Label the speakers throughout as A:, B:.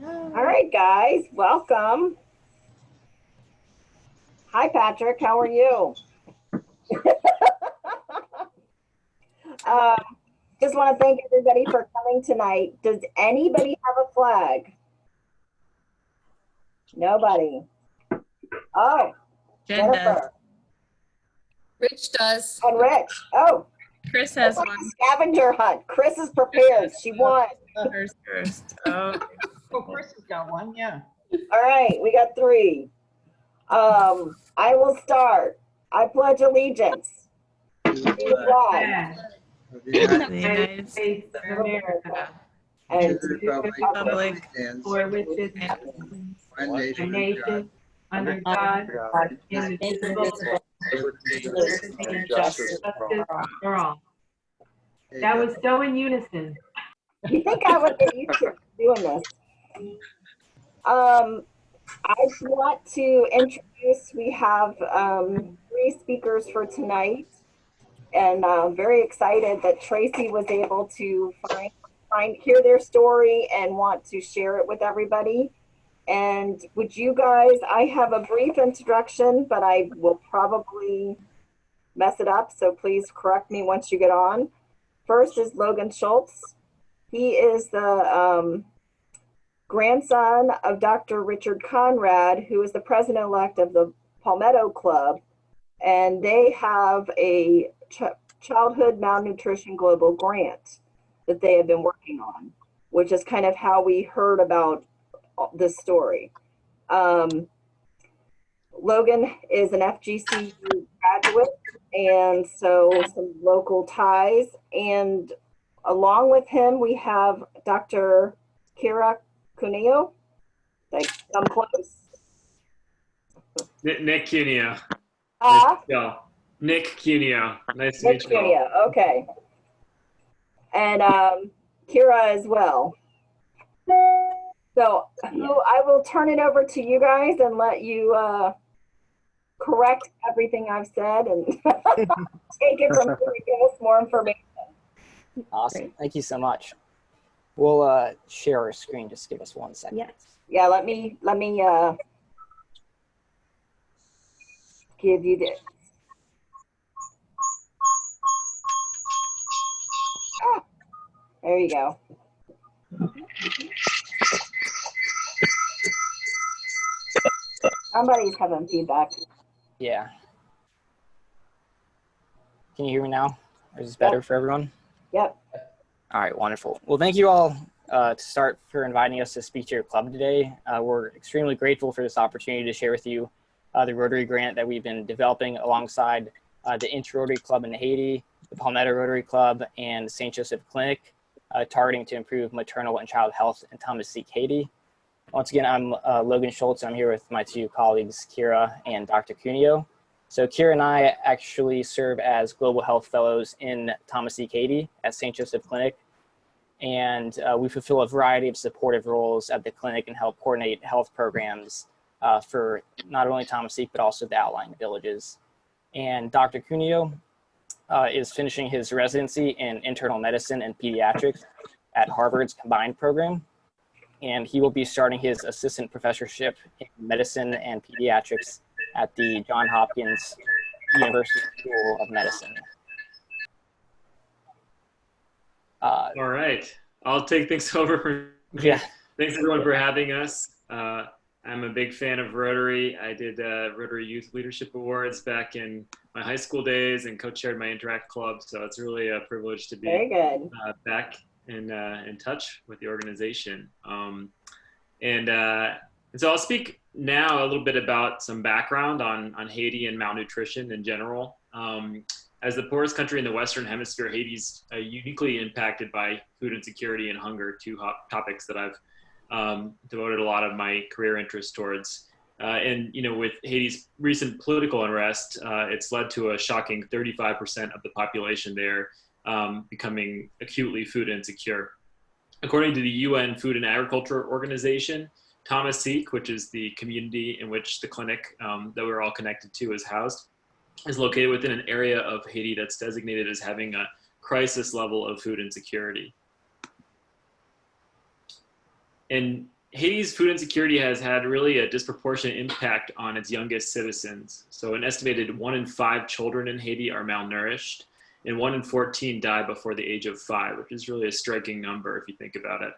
A: All right, guys, welcome. Hi, Patrick. How are you? Just want to thank everybody for coming tonight. Does anybody have a flag? Nobody. Oh,
B: Jen does.
A: Jennifer
C: Rich does.
A: and Rich. Oh,
B: Chris has
A: it's like
B: one.
A: a scavenger hunt. Chris is prepared. She won.
B: Hers first. Oh,
D: Oh, Chris has got one, yeah.
A: All right, we got 3. I will start. I pledge allegiance to the flag
D: Yeah.
E: Of the United
B: the United States
D: States
B: of
D: of America,
A: and
E: States of the Republic
B: Republic
E: stands
D: for which it
E: one
D: a
E: nation
D: nation under God, indivisible, liberty and justice for all. That was so in unison.
A: you think I would get used to doing this. I want to introduce, we have 3 speakers for tonight, and I'm very excited that Tracy was able to hear their story and want to share it with everybody. And would you guys, I have a brief introduction, but I will probably mess it up, so please correct me once you get on. First is Logan Schulz. He is the grandson of Dr. Richard Conrad, who is the president-elect of the Palmetto Club, and they have a childhood malnutrition global grant that they have been working on, which is kind of how we heard about this story. Logan is an FGCU graduate, and so some local ties. And along with him, we have Dr. Kyra Cuneo. Like, come close.
F: Nick Cuneo. Nick Cuneo. Nice to
A: Nick
F: meet you all.
A: Cuneo, okay. And Kyra as well. So I will turn it over to you guys and let you correct everything I've said and take it from here and give us more information.
G: Awesome. Thank you so much. We'll share our screen. Just give us 1 second.
B: yes.
A: Yeah, let me give you this. Ah, there you go. Somebody's having feedback.
G: Yeah. Can you hear me now? Is this better for everyone?
A: Yep.
G: All right, wonderful. Well, thank you all to start for inviting us to speak to your club today. We're extremely grateful for this opportunity to share with you the Rotary grant that we've been developing alongside the Inter-Rotary Club in Haiti, the Palmetto Rotary Club, and St. Joseph Clinic, targeting to improve maternal and child health in Thomassique, Haiti. Once again, I'm Logan Schulz, and I'm here with my 2 colleagues, Kyra and Dr. Cuneo. So Kyra and I actually serve as Global Health Fellows in Thomassique, Haiti at St. Joseph Clinic. And we fulfill a variety of supportive roles at the clinic and help coordinate health programs for not only Thomassique, but also the outlying villages. And Dr. Cuneo is finishing his residency in internal medicine and pediatrics at Harvard's combined program. And he will be starting his assistant professorship in medicine and pediatrics at the Hopkins University School of Medicine.
F: All right. I'll take things over from here.
G: Yeah.
F: Thanks everyone for having us. I'm a big fan of Rotary. I did Rotary Youth Leadership Awards back in my high school days and co-chaired my Interact Club. So it's really a privilege to be
A: Very good.
F: back in touch with the organization. And so I'll speak now a little bit about some background on Haiti and malnutrition in general. As the poorest country in the Western Hemisphere, Haiti's uniquely impacted by food insecurity and hunger, 2 hot topics that I've devoted a lot of my career interest towards. And, you know, with Haiti's recent political unrest, it's led to a shocking 35% of the population there becoming acutely food insecure. According to the UN Food and Agriculture Organization, Thomassique, which is the community in which the clinic that we're all connected to is housed, is located within an area of Haiti that's designated as having a crisis level of food insecurity. And Haiti's food insecurity has had really a disproportionate impact on its youngest citizens. So an estimated 1 in 5 children in Haiti are malnourished, and 1 in 14 die before the age of 5, which is really a striking number if you think about it.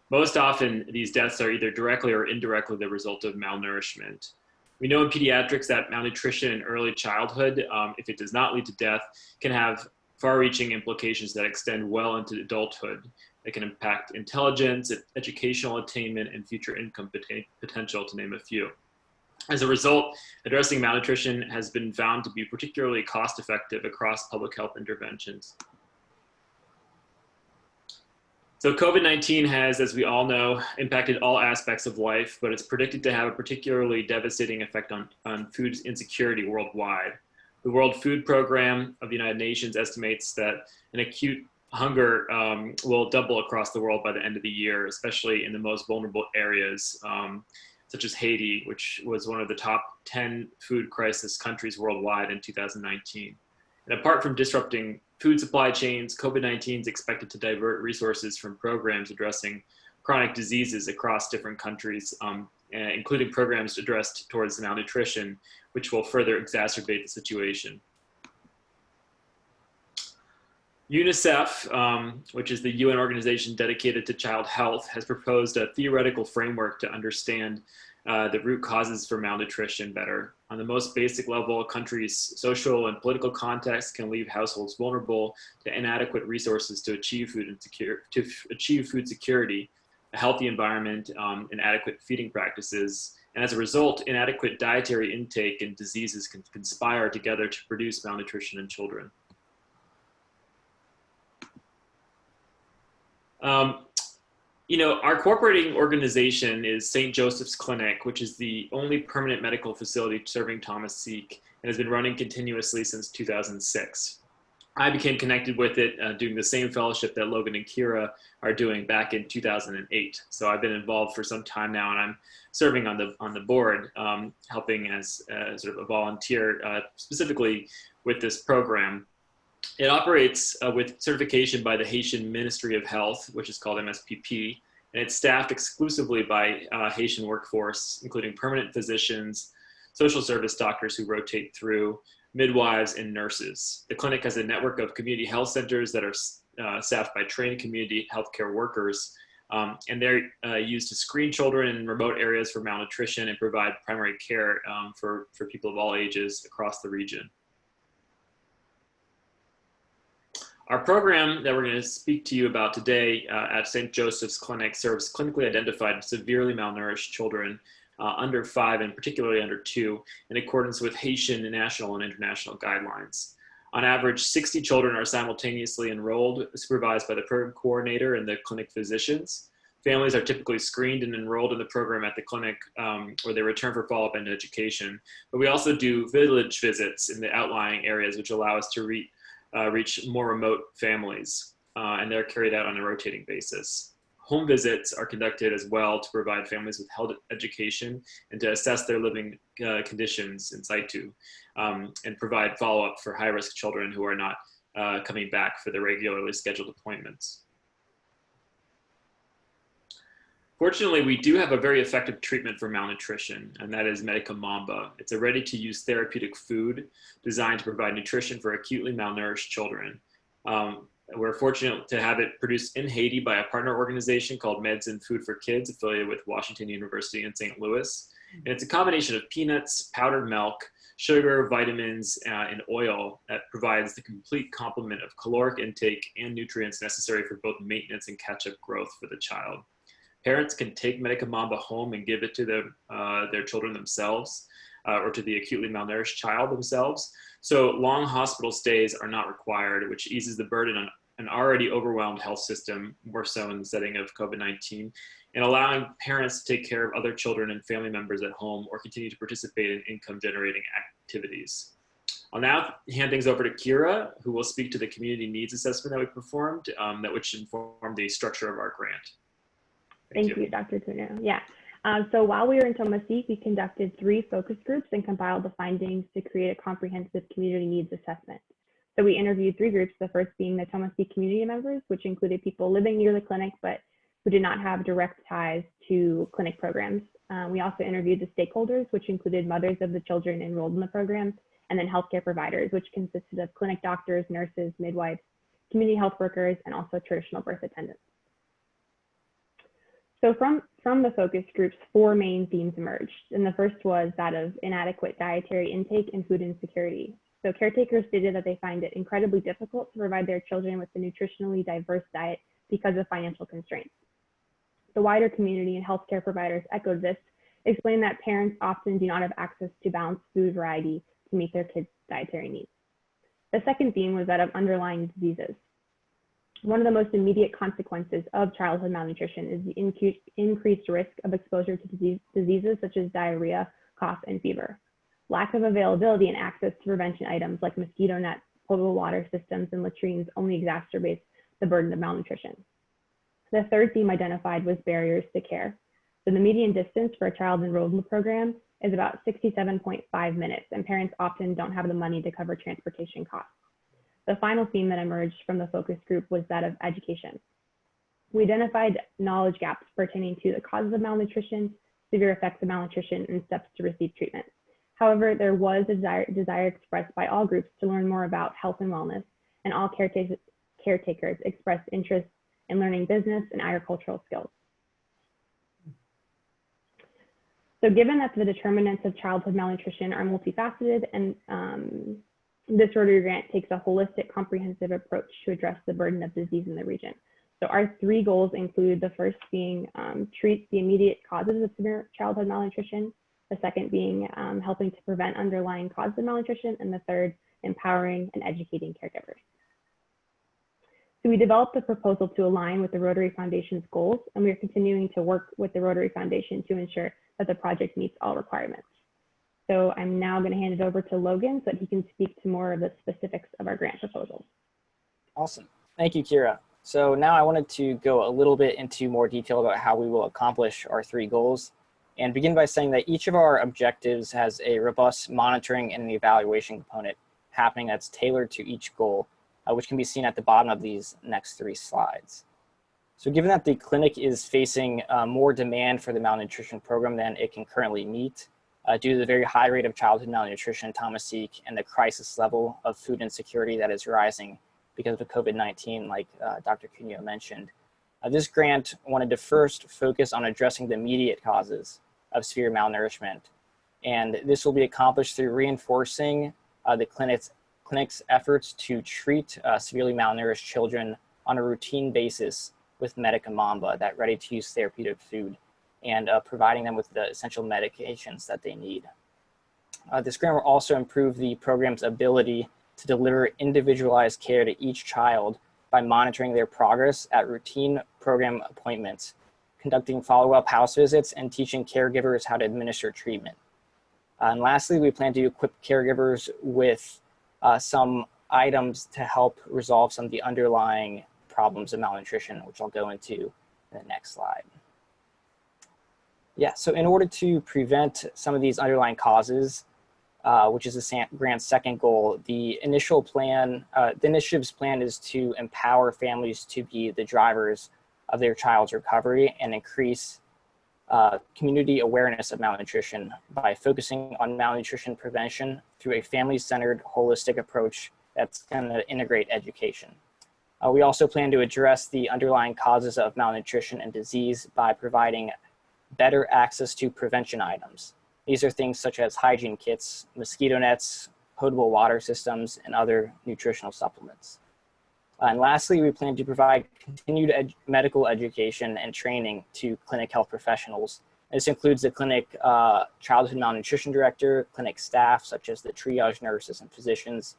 F: Most often, these deaths are either directly or indirectly the result of malnourishment. We know in pediatrics that malnutrition in early childhood, if it does not lead to death, can have far-reaching implications that extend well into adulthood. It can impact intelligence, educational attainment, and future income potential, to name a few. As a result, addressing malnutrition has been found to be particularly cost-effective across public health interventions. So COVID-19 has, as we all know, impacted all aspects of life, but it's predicted to have a particularly devastating effect on food insecurity worldwide. The World Food Program of the United Nations estimates that an acute hunger will double across the world by the end of the year, especially in the most vulnerable areas, such as Haiti, which was one of the top 10 food crisis countries worldwide in 2019. And apart from disrupting food supply chains, COVID-19 is expected to divert resources from programs addressing chronic diseases across different countries, including programs addressed towards malnutrition, which will further exacerbate the situation. UNICEF, which is the UN organization dedicated to child health, has proposed a theoretical framework to understand the root causes for malnutrition better. On the most basic level, a country's social and political context can leave households vulnerable to inadequate resources to achieve food security, a healthy environment, and adequate feeding practices. And as a result, inadequate dietary intake and diseases can conspire together to produce malnutrition in children. You know, our cooperating organization is St. Joseph's Clinic, which is the only permanent medical facility serving Thomassique and has been running continuously since 2006. I became connected with it doing the same fellowship that Logan and Kyra are doing back in 2008. So I've been involved for some time now, and I'm serving on the board, helping as sort of a volunteer, specifically with this program. It operates with certification by the Haitian Ministry of Health, which is called MSPP, and it's staffed exclusively by Haitian workforce, including permanent physicians, social service doctors who rotate through, midwives, and nurses. The clinic has a network of community health centers that are staffed by trained community healthcare workers, and they're used to screen children in remote areas for malnutrition and provide primary care for people of all ages across the region. Our program that we're going to speak to you about today at St. Joseph's Clinic serves clinically identified severely malnourished children under 5 and particularly under 2 in accordance with Haitian national and international guidelines. On average, 60 children are simultaneously enrolled, supervised by the program coordinator and the clinic physicians. Families are typically screened and enrolled in the program at the clinic where they return for follow-up and education. But we also do village visits in the outlying areas, which allow us to reach more remote families, and they're carried out on a rotating basis. Home visits are conducted as well to provide families with health education and to assess their living conditions in situ, and provide follow-up for high-risk children who are not coming back for their regularly scheduled appointments. Fortunately, we do have a very effective treatment for malnutrition, and that is Medica Mamba. It's a ready-to-use therapeutic food designed to provide nutrition for acutely malnourished children. We're fortunate to have it produced in Haiti by a partner organization called Meds and Food for Kids, affiliated with Washington University in St. Louis. And it's a combination of peanuts, powdered milk, sugar, vitamins, and oil that provides the complete complement of caloric intake and nutrients necessary for both maintenance and catch-up growth for the child. Parents can take Medica Mamba home and give it to their children themselves or to the acutely malnourished child themselves. So long hospital stays are not required, which eases the burden on an already overwhelmed health system, more so in the setting of COVID-19, and allowing parents to take care of other children and family members at home or continue to participate in income-generating activities. I'll now hand things over to Kyra, who will speak to the community needs assessment that we performed, which informed the structure of our grant.
H: Thank you, Dr. Cuneo. Yeah. So while we were in Thomassique, we conducted 3 focus groups and compiled the findings to create a comprehensive community needs assessment. So we interviewed 3 groups, the first being the Thomassique community members, which included people living near the clinic, but who did not have direct ties to clinic programs. We also interviewed the stakeholders, which included mothers of the children enrolled in the program, and then healthcare providers, which consisted of clinic doctors, nurses, midwives, community health workers, and also traditional birth attendants. So from the focus groups, 4 main themes emerged. And the first was that of inadequate dietary intake and food insecurity. So caretakers stated that they find it incredibly difficult to provide their children with a nutritionally diverse diet because of financial constraints. The wider community and healthcare providers echoed this, explaining that parents often do not have access to balanced food variety to meet their kids' dietary needs. The second theme was that of underlying diseases. One of the most immediate consequences of childhood malnutrition is the increased risk of exposure to diseases such as diarrhea, cough, and fever. Lack of availability and access to prevention items like mosquito nets, potable water systems, and latrines only exacerbates the burden of malnutrition. The third theme identified was barriers to care. So the median distance for a child enrolled in the program is about 67.5 minutes, and parents often don't have the money to cover transportation costs. The final theme that emerged from the focus group was that of education. We identified knowledge gaps pertaining to the causes of malnutrition, severe effects of malnutrition, and steps to receive treatment. However, there was a desire expressed by all groups to learn more about health and wellness, and all caretakers expressed interest in learning business and agricultural skills. So given that the determinants of childhood malnutrition are multifaceted, and this Rotary grant takes a holistic, comprehensive approach to address the burden of disease in the region. So our 3 goals include the first being treat the immediate causes of severe childhood malnutrition, the second being helping to prevent underlying causes of malnutrition, and the third, empowering and educating caregivers. So we developed a proposal to align with the Rotary Foundation's goals, and we are continuing to work with the Rotary Foundation to ensure that the project meets all requirements. So I'm now going to hand it over to Logan so that he can speak to more of the specifics of our grant proposals.
G: Awesome. Thank you, Kyra. So now I wanted to go a little bit into more detail about how we will accomplish our 3 goals, and begin by saying that each of our objectives has a robust monitoring and evaluation component happening that's tailored to each goal, which can be seen at the bottom of these next 3 slides. So given that the clinic is facing more demand for the malnutrition program than it can currently meet, due to the very high rate of childhood malnutrition in Thomassique and the crisis level of food insecurity that is rising because of COVID-19, like Dr. Cuneo mentioned. This grant wanted to first focus on addressing the immediate causes of severe malnourishment. And this will be accomplished through reinforcing the clinic's efforts to treat severely malnourished children on a routine basis with Medica Mamba, that ready-to-use therapeutic food, and providing them with the essential medications that they need. This grant will also improve the program's ability to deliver individualized care to each child by monitoring their progress at routine program appointments, conducting follow-up house visits, and teaching caregivers how to administer treatment. And lastly, we plan to equip caregivers with some items to help resolve some of the underlying problems of malnutrition, which I'll go into in the next slide. Yeah, so in order to prevent some of these underlying causes, which is the grant's second goal, the initiative's plan is to empower families to be the drivers of their child's recovery and increase community awareness of malnutrition by focusing on malnutrition prevention through a family-centered, holistic approach that's going to integrate education. We also plan to address the underlying causes of malnutrition and disease by providing better access to prevention items. These are things such as hygiene kits, mosquito nets, potable water systems, and other nutritional supplements. And lastly, we plan to provide continued medical education and training to clinic health professionals. This includes the clinic childhood malnutrition director, clinic staff such as the triage nurses and physicians,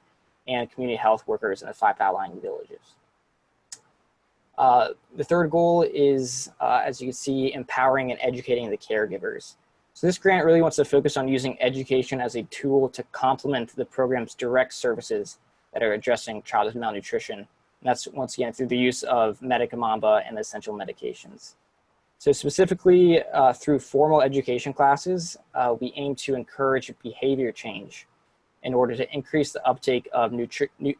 G: and community health workers in the 5 outlying villages. The third goal is, as you can see, empowering and educating the caregivers. So this grant really wants to focus on using education as a tool to complement the program's direct services that are addressing childhood malnutrition. And that's, once again, through the use of Medica Mamba and essential medications. So specifically through formal education classes, we aim to encourage behavior change in order to increase the uptake of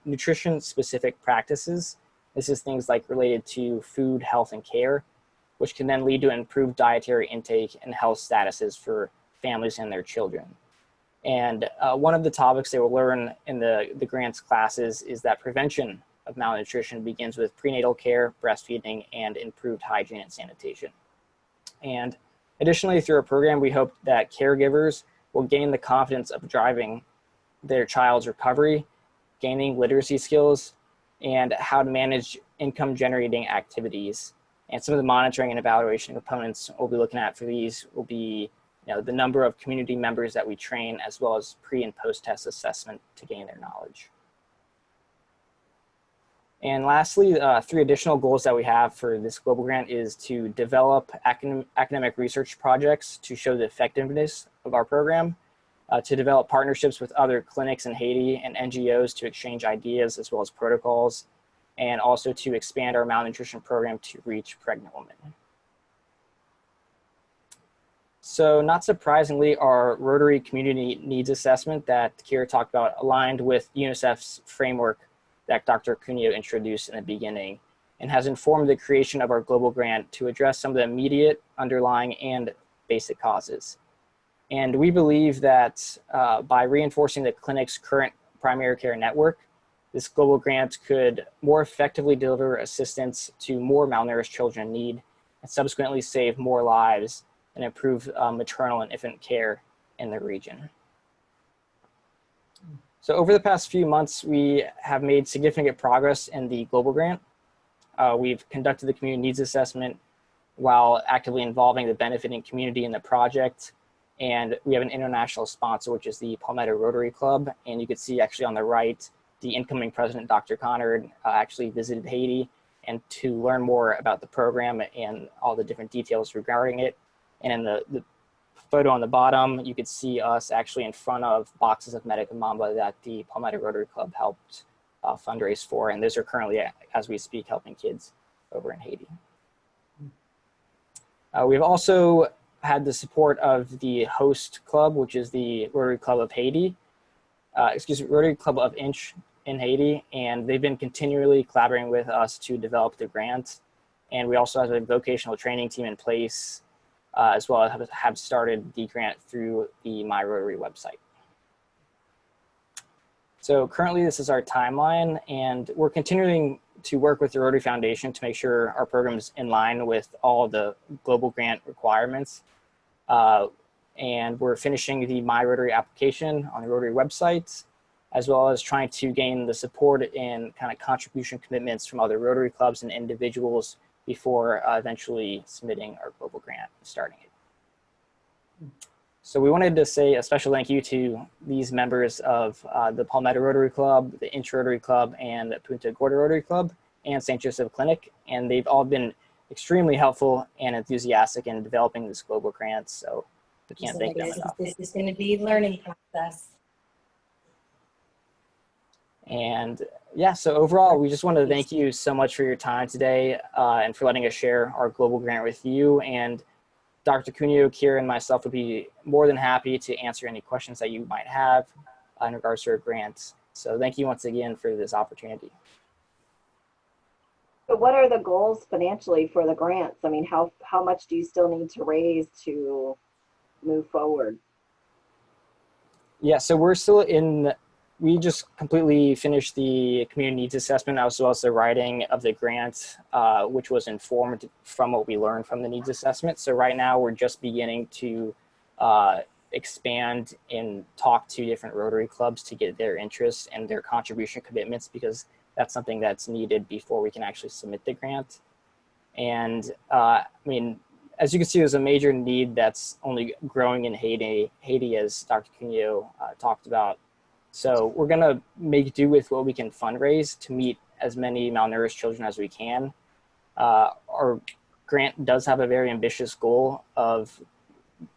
G: nutrition-specific practices. This is things like related to food, health, and care, which can then lead to improved dietary intake and health statuses for families and their children. And one of the topics they will learn in the grants classes is that prevention of malnutrition begins with prenatal care, breastfeeding, and improved hygiene and sanitation. And additionally, through our program, we hope that caregivers will gain the confidence of driving their child's recovery, gaining literacy skills, and how to manage income generating activities. And some of the monitoring and evaluation components we'll be looking at for these will be the number of community members that we train, as well as pre and post test assessment to gain their knowledge. And lastly, 3 additional goals that we have for this global grant is to develop academic research projects to show the effectiveness of our program, to develop partnerships with other clinics in Haiti and NGOs to exchange ideas as well as protocols, and also to expand our malnutrition program to reach pregnant women. So not surprisingly, our Rotary Community Needs Assessment that Kyra talked about aligned with UNICEF's framework that Dr. Cuneo introduced in the beginning, and has informed the creation of our global grant to address some of the immediate, underlying, and basic causes. And we believe that by reinforcing the clinic's current primary care network, this global grant could more effectively deliver assistance to more malnourished children in need, and subsequently save more lives and improve maternal and infant care in the region. So over the past few months, we have made significant progress in the global grant. We've conducted the community needs assessment while actively involving the benefiting community in the project. And we have an international sponsor, which is the Palmetto Rotary Club. And you can see actually on the right, the incoming president, Dr. Conard, actually visited Haiti and to learn more about the program and all the different details regarding it. And in the photo on the bottom, you could see us actually in front of boxes of Medica Mamba that the Palmetto Rotary Club helped fundraise for. And those are currently, as we speak, helping kids over in Haiti. We've also had the support of the host club, which is the Rotary Club of Haiti, Rotary Club of Hinche in Haiti. And they've been continually collaborating with us to develop the grant. And we also have a vocational training team in place, as well as have started the grant through the My Rotary website. So currently this is our timeline, and we're continuing to work with the Rotary Foundation to make sure our program is in line with all the global grant requirements. And we're finishing the My Rotary application on the Rotary website, as well as trying to gain the support and kind of contribution commitments from other Rotary clubs and individuals before eventually submitting our global grant and starting it. So we wanted to say a special thank you to these members of the Palmetto Rotary Club, the Hinche Rotary Club, and the Punta Gorda Rotary Club, and St. Joseph Clinic. And they've all been extremely helpful and enthusiastic in developing this global grant. So we can't thank them enough.
C: This is going to be a learning process.
G: And yeah, so overall, we just wanted to thank you so much for your time today and for letting us share our global grant with you. And Dr. Cuneo, Kyra, and myself would be more than happy to answer any questions that you might have in regards to our grants. So thank you once again for this opportunity.
A: So what are the goals financially for the grants? I mean, how much do you still need to raise to move forward?
G: Yeah, so we're still in, we just completely finished the community needs assessment as well as the writing of the grant, which was informed from what we learned from the needs assessment. So right now we're just beginning to expand and talk to different Rotary clubs to get their interests and their contribution commitments, because that's something that's needed before we can actually submit the grant. And I mean, as you can see, there's a major need that's only growing in Haiti, as Dr. Cuneo talked about. So we're gonna make do with what we can fundraise to meet as many malnourished children as we can. Our grant does have a very ambitious goal of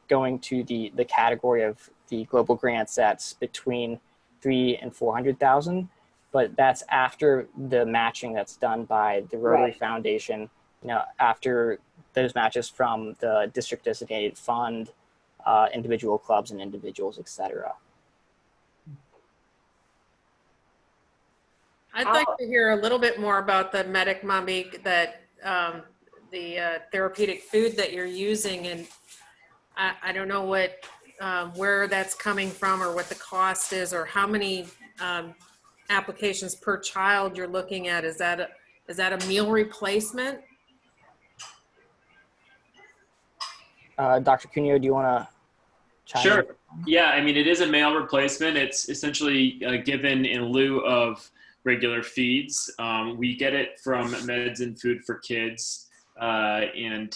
G: going to the category of the global grants that's between 300,000 and 400,000, but that's after the matching that's done by the Rotary Foundation, after those matches from the district designated fund, individual clubs and individuals, etc.
I: I'd like to hear a little bit more about the Medic Mommy that therapeutic food that you're using, and I don't know what where that's coming from or what the cost is or how many applications per child you're looking at. Is that a meal replacement?
G: Dr. Cuneo, do you want to chime in?
F: Sure. Yeah, I mean, it is a meal replacement. It's essentially given in lieu of regular feeds. We get it from Meds and Food for Kids, and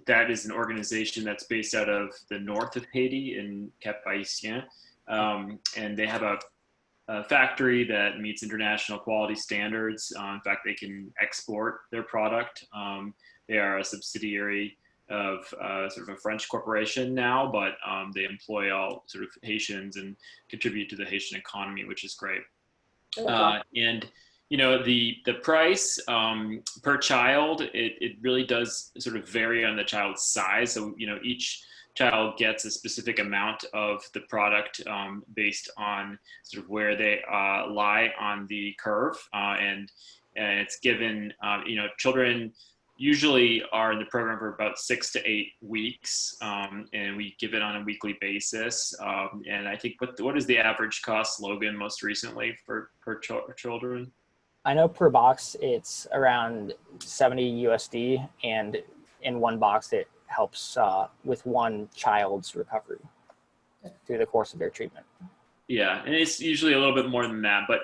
F: that is an organization that's based out of the north of Haiti in Cap Haitien, and they have a factory that meets international quality standards. In fact, they can export their product. They are a subsidiary of sort of a French corporation now, but they employ all sort of Haitians and contribute to the Haitian economy, which is great. And you know, the price per child, it really does sort of vary on the child's size. So you know, each child gets a specific amount of the product based on sort of where they lie on the curve, and it's given. You know, children usually are in the program for about 6 to 8 weeks, and we give it on a weekly basis. And I think what is the average cost, Logan, most recently for children?
G: I know per box it's around 70 USD, and in one box it helps with one child's recovery through the course of their treatment. Yeah,
F: and it's usually a little bit more than that, but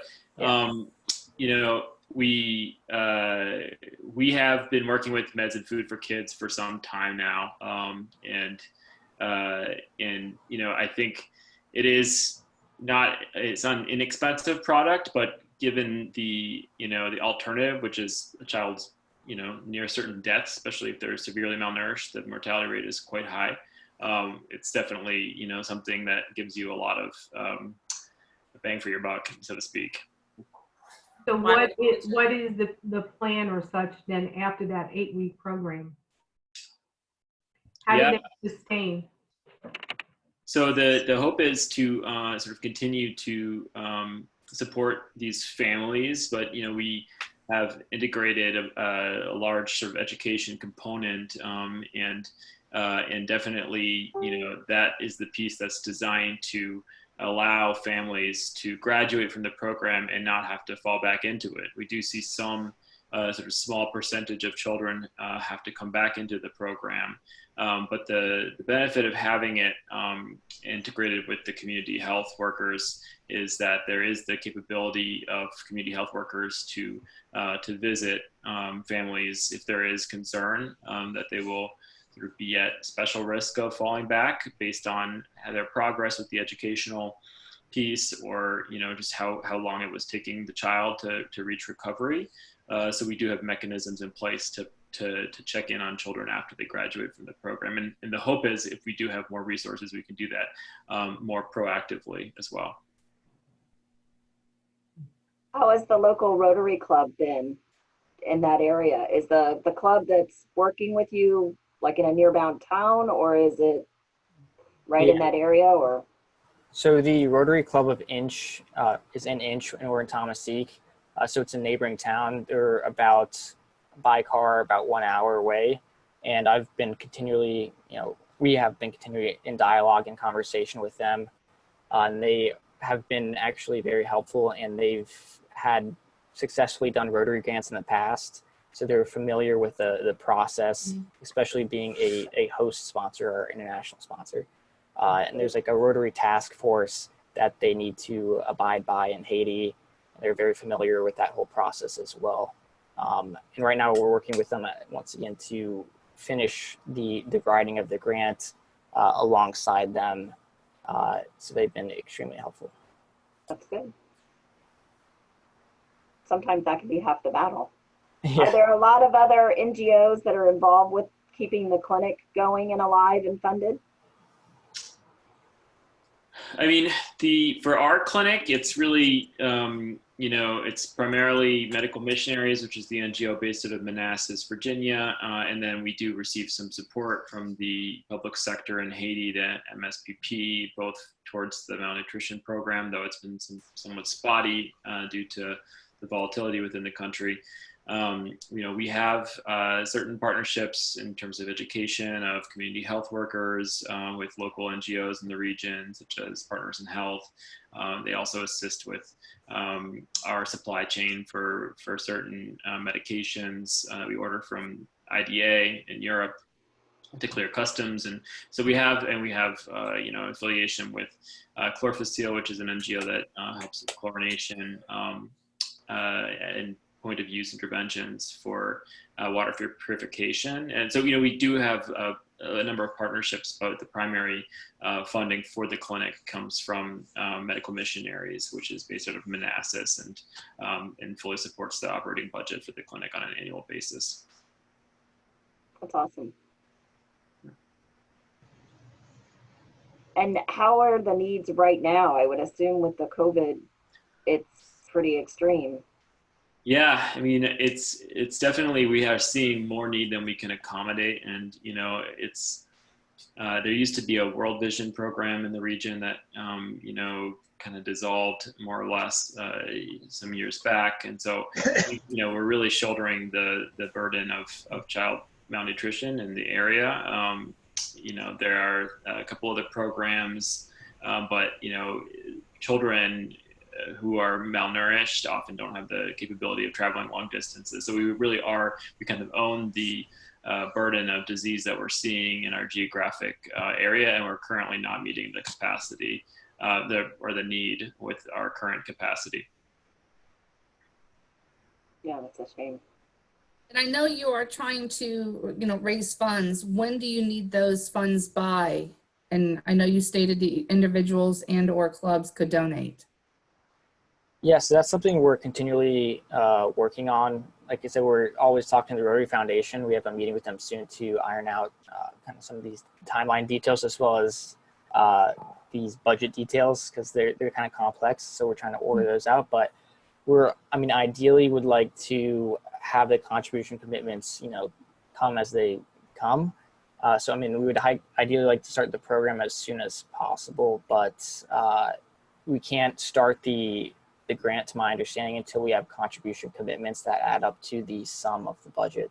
F: you know, we have been working with Meds and Food for Kids for some time now, and you know, I think it's not an inexpensive product, but given the the alternative, which is a child's near certain death, especially if they're severely malnourished, the mortality rate is quite high. It's definitely something that gives you a lot of bang for your buck, so to speak.
D: So what is the plan or such then after that 8-week program? How do they sustain?
F: So the hope is to sort of continue to support these families, but we have integrated a large sort of education component, and definitely that is the piece that's designed to allow families to graduate from the program and not have to fall back into it. We do see some sort of small percentage of children have to come back into the program, but the benefit of having it integrated with the community health workers is that there is the capability of community health workers to visit families if there is concern that they will sort of be at special risk of falling back based on their progress with the educational piece, or just how long it was taking the child to reach recovery. So we do have mechanisms in place to check in on children after they graduate from the program, and the hope is if we do have more resources, we can do that more proactively as well.
A: How has the local Rotary Club been in that area? Is the club that's working with you like in a nearby town, or is it right in that area? Or
G: so the Rotary Club of Hinche is in Hinche, and we're in Thomassique. So it's a neighboring town. They're about, by car, about 1 hour away. And I've been continually, we have been continually in dialogue and conversation with them. And they have been actually very helpful, and they've had successfully done Rotary grants in the past. So they're familiar with the process, especially being a host sponsor or international sponsor. And there's like a Rotary task force that they need to abide by in Haiti. They're very familiar with that whole process as well. And right now we're working with them once again to finish the writing of the grant alongside them. So they've been extremely helpful.
A: that's good. Sometimes that can be half the battle.
G: Yeah.
A: Are there a lot of other NGOs that are involved with keeping the clinic going and alive and funded?
F: I mean, for our clinic, it's really, it's primarily Medical Missionaries, which is the NGO based out of Manassas, Virginia. And then we do receive some support from the public sector in Haiti, the MSPP, both towards the malnutrition program, though it's been somewhat spotty due to the volatility within the country. We have certain partnerships in terms of education of community health workers with local NGOs in the region, such as Partners in Health. They also assist with our supply chain for certain medications that we order from IDA in Europe to clear customs. And so we have affiliation with Chlorfacil, which is an NGO that helps with chlorination and point of use interventions for water purification. And so, we do have a number of partnerships, but the primary funding for the clinic comes from Medical Missionaries, which is based out of Manassas and fully supports the operating budget for the clinic on an annual basis.
A: That's awesome. And how are the needs right now? I would assume with the COVID, it's pretty extreme.
F: Yeah, I mean, it's definitely, we are seeing more need than we can accommodate. And, there used to be a World Vision program in the region that, kind of dissolved more or less some years back. And so, we're really shouldering the burden of child malnutrition in the area. There are a couple other programs, but, children who are malnourished often don't have the capability of traveling long distances. So we kind of own the burden of disease that we're seeing in our geographic area, and we're currently not meeting the capacity or the need with our current capacity.
A: Yeah, that's a shame.
J: And I know you are trying to, raise funds. When do you need those funds by? And I know you stated the individuals and/or clubs could donate.
G: Yes, that's something we're continually working on. Like I said, we're always talking to the Rotary Foundation. We have a meeting with them soon to iron out kind of some of these timeline details, as well as these budget details, because they're kind of complex. So we're trying to order those out. But ideally would like to have the contribution commitments, come as they come. We would ideally like to start the program as soon as possible, but we can't start the grant, to my understanding, until we have contribution commitments that add up to the sum of the budget.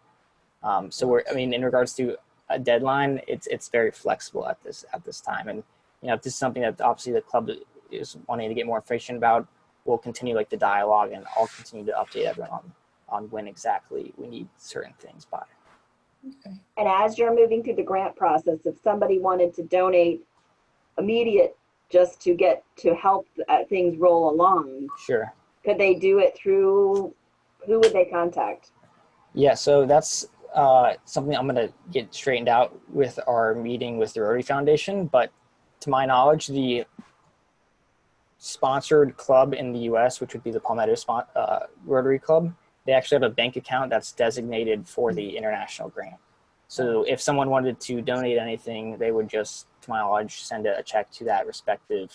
G: In regards to a deadline, it's very flexible at this time. And, if this is something that obviously the club is wanting to get more information about, we'll continue the dialogue, and I'll continue to update everyone on when exactly we need certain things by.
J: Okay.
A: And as you're moving through the grant process, if somebody wanted to donate immediate just to get to help things roll along,
G: Sure.
A: could they do it through, who would they contact?
G: Yeah, so that's something I'm going to get straightened out with our meeting with the Rotary Foundation. But to my knowledge, the sponsored club in the U.S., which would be the Palmetto Rotary Club, they actually have a bank account that's designated for the international grant. So if someone wanted to donate anything, they would just, to my knowledge, send a check to that respective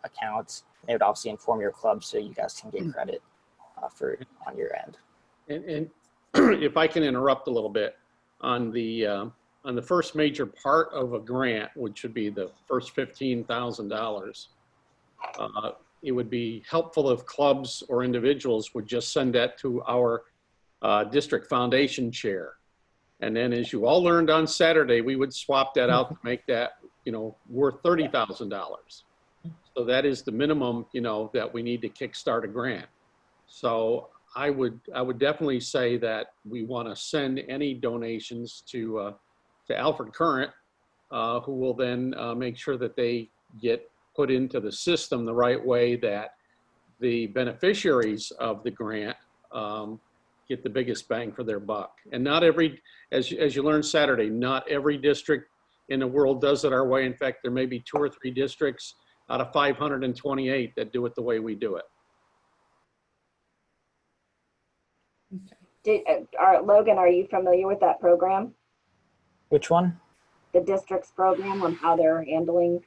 G: account. They would obviously inform your club so you guys can get credit for it on your end.
K: And if I can interrupt a little bit, on the first major part of a grant, which would be the first $15,000, it would be helpful if clubs or individuals would just send that to our district foundation chair. And then, as you all learned on Saturday, we would swap that out to make that, worth $30,000. So that is the minimum, that we need to kickstart a grant. So I would definitely say that we want to send any donations to Alfred Current, who will then make sure that they get put into the system the right way, that the beneficiaries of the grant get the biggest bang for their buck. And not every, as you learned Saturday, not every district in the world does it our way. In fact, there may be 2 or 3 districts out of 528 that do it the way we do it.
A: Logan, are you familiar with that program?
G: Which one?
A: The district's program, on how they're handling?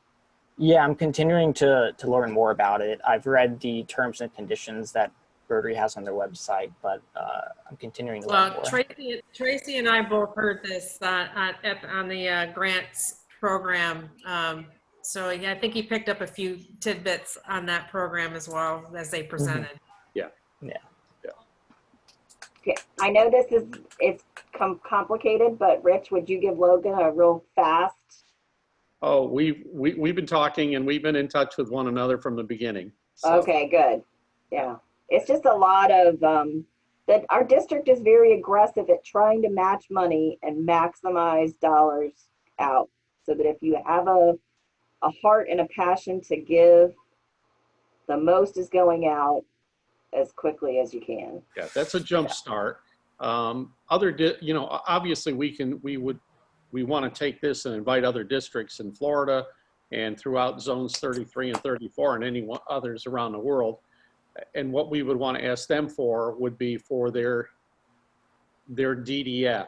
G: Yeah, I'm continuing to learn more about it. I've read the terms and conditions that Rotary has on their website, but I'm continuing to learn more.
I: Tracy and I both heard this on the grants program. So yeah, I think he picked up a few tidbits on that program as well as they presented.
K: Yeah.
A: I know it's complicated, but Rich, would you give Logan a real fast?
K: Oh, we've been talking and we've been in touch with one another from the beginning. So.
A: Okay, good. Yeah, it's just a lot of that. Our district is very aggressive at trying to match money and maximize dollars out, so that if you have a heart and a passion to give, the most is going out as quickly as you can.
K: Yeah, that's a jump start. Obviously we want to take this and invite other districts in Florida and throughout zones 33 and 34 and any others around the world. And what we would want to ask them for would be for their DDF.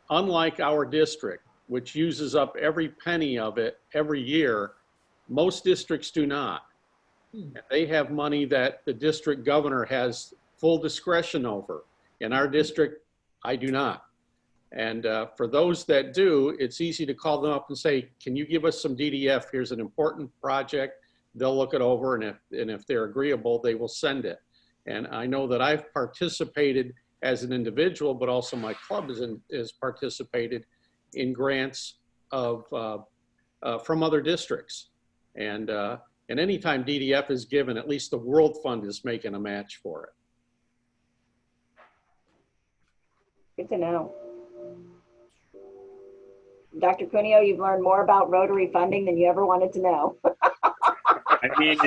K: Unlike our district, which uses up every penny of it every year, most districts do not. They have money that the district governor has full discretion over. In our district, I do not. And for those that do, it's easy to call them up and say, can you give us some DDF? Here's an important project. They'll look it over, and if they're agreeable, they will send it. And I know that I've participated as an individual, but also my club is participated in grants from other districts. And anytime DDF is given, at least the World Fund is making a match for it.
A: Good to know. Dr. Cuneo, you've learned more about Rotary funding than you ever wanted to know.
F: I mean,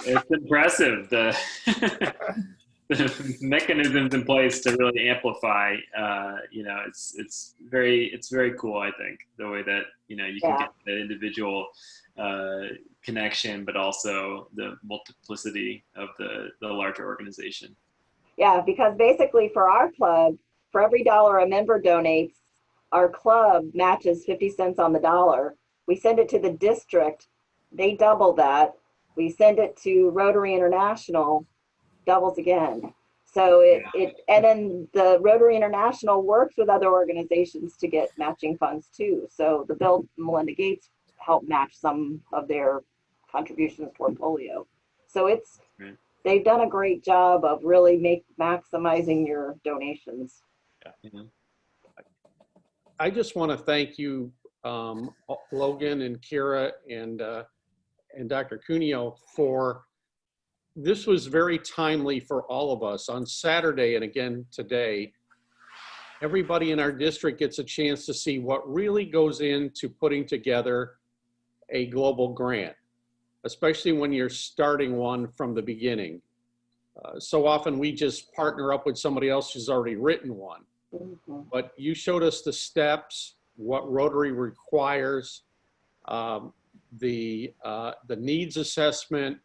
F: it's impressive, the mechanisms in place to really amplify. It's very cool. I think the way that you can get that individual connection, but also the multiplicity of the larger organization.
A: Yeah, because basically for our club, for every $1 a member donates, our club matches 50 cents on the dollar. We send it to the district, they double that. We send it to Rotary International, doubles again. So and then the Rotary International works with other organizations to get matching funds too. So the Bill and Melinda Gates help match some of their contributions for polio. So they've done a great job of really maximizing your donations.
K: Yeah. I just want to thank you, Logan and Kyra and Dr. Cuneo, for this was very timely for all of us. On Saturday and again today, everybody in our district gets a chance to see what really goes into putting together a global grant, especially when you're starting one from the beginning. So often we just partner up with somebody else who's already written one. Mm-hmm. But you showed us the steps, what Rotary requires, the needs assessment,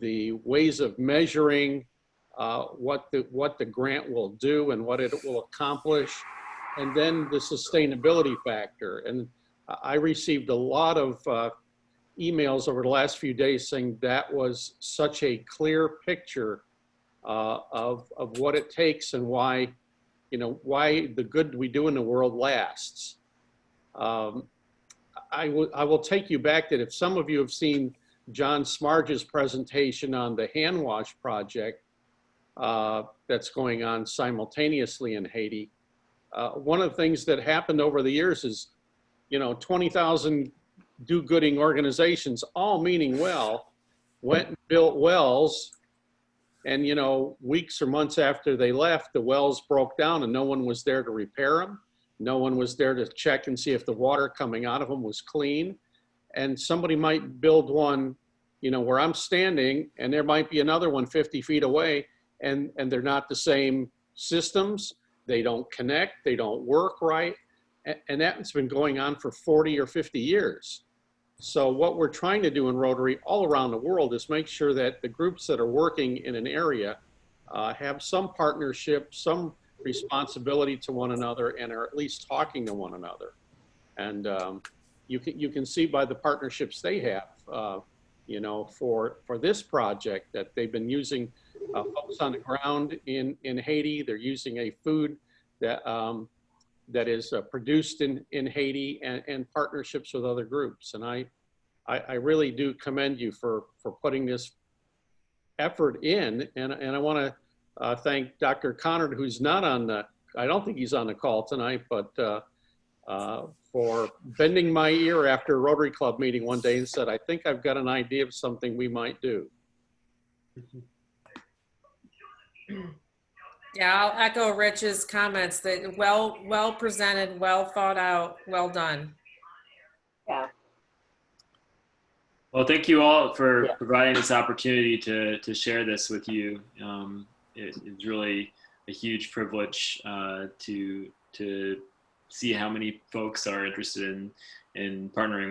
K: the ways of measuring what the grant will do and what it will accomplish, and then the sustainability factor. And I received a lot of emails over the last few days saying that was such a clear picture of what it takes and why the good we do in the world lasts. I will take you back that if some of you have seen John Smarge's presentation on the hand wash project that's going on simultaneously in Haiti, one of the things that happened over the years is, 20,000 do-gooding organizations, all meaning well, went and built wells. And, weeks or months after they left, the wells broke down and no one was there to repair them. No one was there to check and see if the water coming out of them was clean. And somebody might build one, where I'm standing, and there might be another one 50 feet away, and they're not the same systems. They don't connect, they don't work right. And that's been going on for 40 or 50 years. So what we're trying to do in Rotary all around the world is make sure that the groups that are working in an area have some partnership, some responsibility to one another, and are at least talking to one another. And you can see by the partnerships they have, for this project, that they've been using folks on the ground in Haiti. They're using a food that is produced in Haiti, and partnerships with other groups. And I really do commend you for putting this effort in. And I want to thank Dr. Connard, who's not on the, I don't think he's on the call tonight, but for bending my ear after a Rotary Club meeting one day and said, I think I've got an idea of something we might do.
I: Yeah, I'll echo Rich's comments that well presented, well thought out, well done.
A: Yeah.
F: Well, thank you all for providing this opportunity to share this with you. It's really a huge privilege to see how many folks are interested in partnering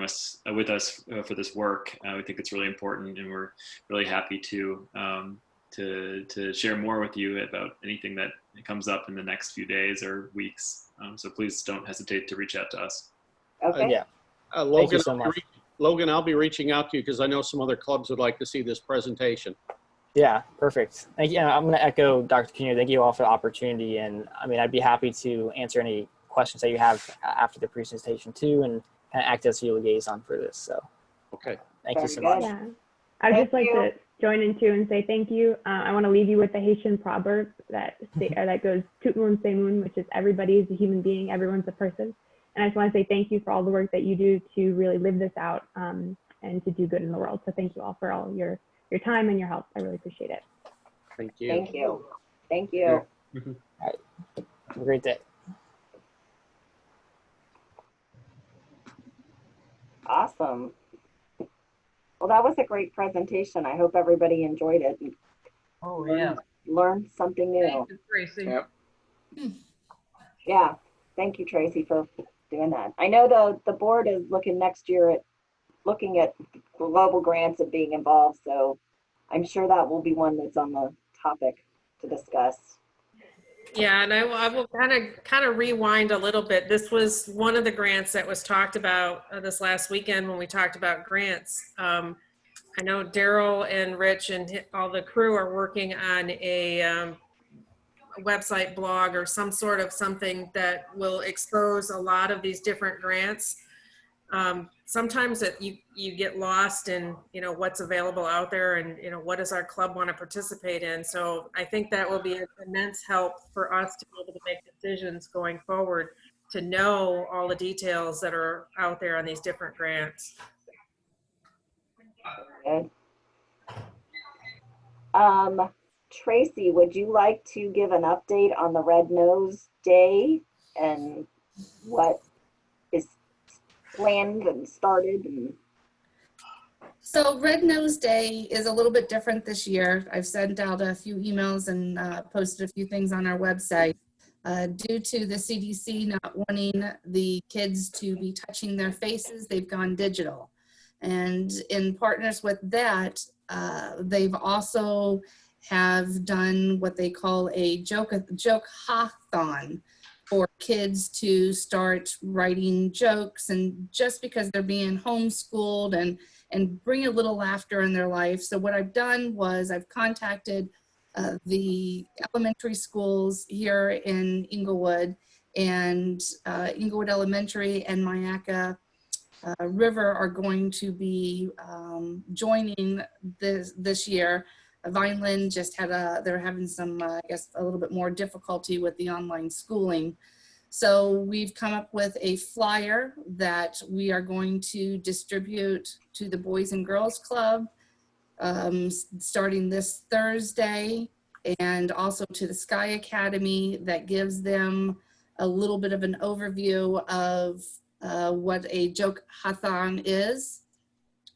F: with us for this work. We think it's really important, and we're really happy to share more with you about anything that comes up in the next few days or weeks. So please don't hesitate to reach out to us.
A: Okay.
G: Yeah.
K: Logan,
G: Thank you so much.
K: Logan, I'll be reaching out to you because I know some other clubs would like to see this presentation.
G: Yeah, perfect. Thank you. And I'm going to echo Dr. Cuneo. Thank you all for the opportunity. And I mean, I'd be happy to answer any questions that you have after the presentation too, and kind of act as your liaison for this. So,
K: okay.
G: Thank you so
A: Very
G: much.
A: good.
H: Yeah. I'd just like to join in too and say thank you. I want to leave you with the Haitian proverb that goes "Tout le monde c'est monde," which is everybody is a human being, everyone's a person. And I just want to say thank you for all the work that you do to really live this out and to do good in the world. So thank you all for all your time and your help. I really appreciate it.
K: Thank you.
A: Thank you. Thank you.
G: All right. Have a great day.
A: Awesome. Well, that was a great presentation. I hope everybody enjoyed it.
B: Oh, yeah.
A: Learned something new.
B: Thank you, Tracy.
E: Yep.
A: Yeah. Thank you, Tracy, for doing that. I know the board is looking next year at looking at global grants and being involved. So I'm sure that will be one that's on the topic to discuss.
I: Yeah, and I will kind of rewind a little bit. This was one of the grants that was talked about this last weekend when we talked about grants. I know Daryl and Rich and all the crew are working on a website blog or some sort of something that will expose a lot of these different grants. Sometimes you get lost in, what's available out there and, what does our club want to participate in? So I think that will be an immense help for us to be able to make decisions going forward, to know all the details that are out there on these different grants.
A: Good. Tracy, would you like to give an update on the Red Nose Day and what is planned and started?
J: So Red Nose Day is a little bit different this year. I've sent out a few emails and posted a few things on our website. Due to the CDC not wanting the kids to be touching their faces, they've gone digital. And in partners with that, they've also have done what they call a joke-hathon for kids to start writing jokes, and just because they're being homeschooled and bring a little laughter in their life. So what I've done was I've contacted the elementary schools here in Englewood, and Englewood Elementary and Myakka River are going to be joining this year. Vineland just they're having some, I guess, a little bit more difficulty with the online schooling. So we've come up with a flyer that we are going to distribute to the Boys and Girls Club starting this Thursday, and also to the Sky Academy, that gives them a little bit of an overview of what a joke-hathon is,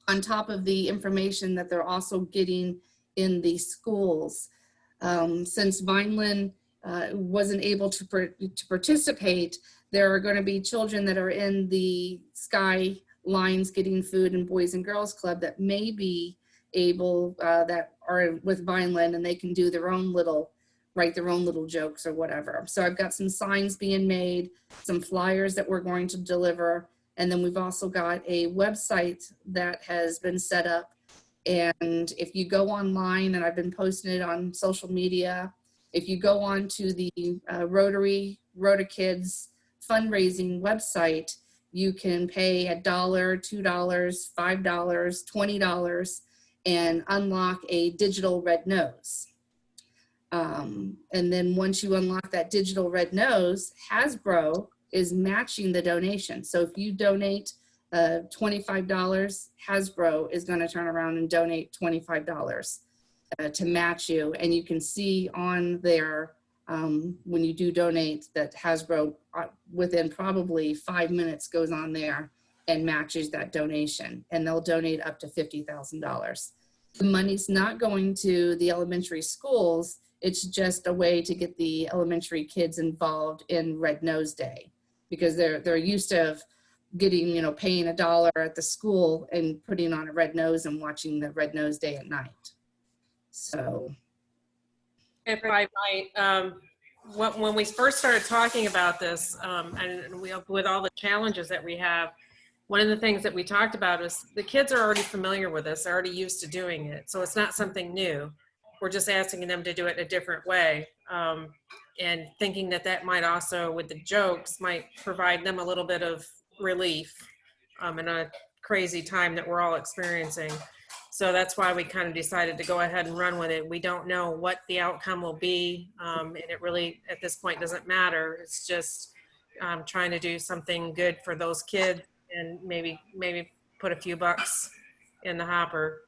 J: on top of the information that they're also getting in the schools. Since Vineland wasn't able to participate, there are going to be children that are in the Sky Lines Getting Food and Boys and Girls Club that may be able, that are with Vineland, and they can do their own little, write their own little jokes or whatever. So I've got some signs being made, some flyers that we're going to deliver, and then we've also got a website that has been set up. And if you go online, and I've been posting it on social media, if you go on to the Rotary Kids fundraising website, you can pay $1, $2, $5, $20 and unlock a digital red nose. And then once you unlock that digital red nose, Hasbro is matching the donation. So if you donate $25, Hasbro is going to turn around and donate $25 to match you. And you can see on there when you do donate that Hasbro within probably 5 minutes goes on there and matches that donation, and they'll donate up to $50,000. The money's not going to the elementary schools. It's just a way to get the elementary kids involved in Red Nose Day, because they're used to getting, you know, paying $1 at the school and putting on a red nose and watching the Red Nose Day at night. So.
I: If I might, when we first started talking about this, and with all the challenges that we have, one of the things that we talked about is the kids are already familiar with this, they're already used to doing it. So it's not something new. We're just asking them to do it a different way. And thinking that that might also, with the jokes, might provide them a little bit of relief in a crazy time that we're all experiencing. So that's why we kind of decided to go ahead and run with it. We don't know what the outcome will be. And it really, at this point, doesn't matter. It's just trying to do something good for those kids and maybe put a few bucks in the hopper.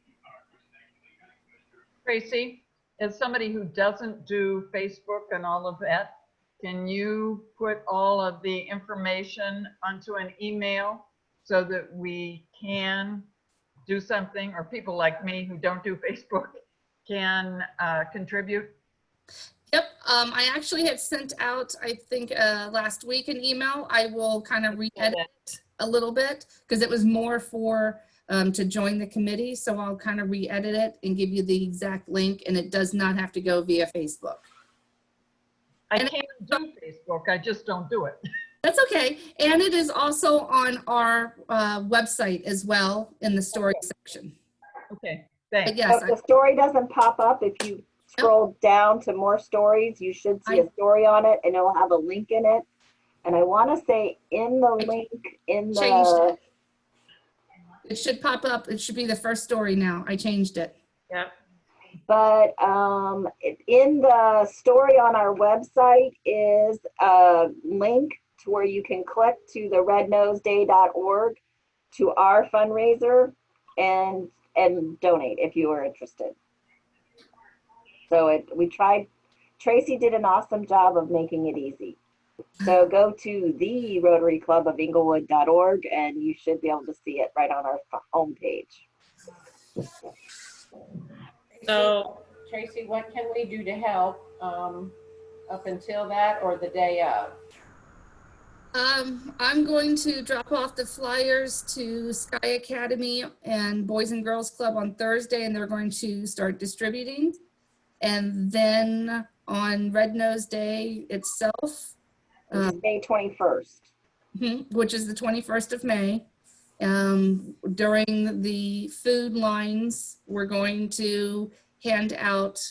B: Tracy, as somebody who doesn't do Facebook and all of that, can you put all of the information onto an email so that we can do something, or people like me who don't do Facebook can contribute?
J: Yep, I actually had sent out, I think last week, an email. I will kind of re-edit it a little bit because it was more for to join the committee. So I'll kind of re-edit it and give you the exact link, and it does not have to go via Facebook.
B: I can't do Facebook, I just don't do it.
J: That's okay. And it is also on our website as well in the story section.
B: Okay, thanks.
J: But yes,
A: If the story doesn't pop up, if you scroll down to more stories, you should see a story on it, and it'll have a link in it. And I want to say in the link in the...
J: It should pop up. It should be the first story now. I changed it.
I: Yep.
A: But in the story on our website is a link to where you can click to the rednoseday.org to our fundraiser and donate if you are interested. So Tracy did an awesome job of making it easy. So go to the Rotary Club of Englewood.org and you should be able to see it right on our homepage.
I: So,
L: Tracy, what can we do to help up until that or the day of?
J: I'm going to drop off the flyers to Sky Academy and Boys and Girls Club on Thursday, and they're going to start distributing. And then on Red Nose Day itself,
A: May 21st.
J: Which is the 21st of May. During the food lines, we're going to hand out